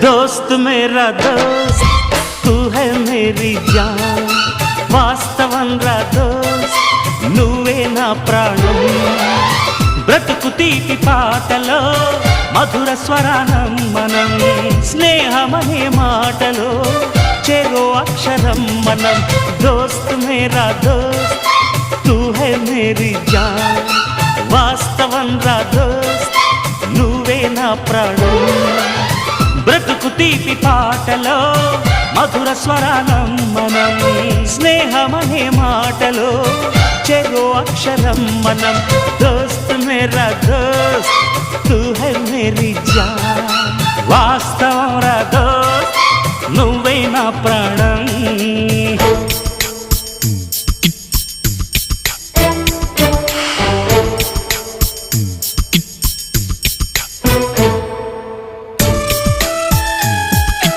दोस्त मेरा दोस्त तू है मेरी जान వాస్తవం రా దోస్త్ నువ్వే నా ప్రాణం బ్రతుకు తీపి పాటలో మధుర స్వరానం మనం స్నేహమనే మాటలో చెరో అక్షరం మనం దోస్త్ మేరా దోస్త్ తూ హై మేరీ జాన్ వాస్తవం రా దోస్త్ నువ్వే నా ప్రాణం బ్రతుకు తీపి పాటలో మధుర స్వరానం మనం స్నేహమనే మాటలో చెరో అక్షరం మనం దోస్త్ మేరా దోస్త్ తూ హై మేరీ జాన్ వాస్తవం రా దోస్త్ నువ్వే నా ప్రాణం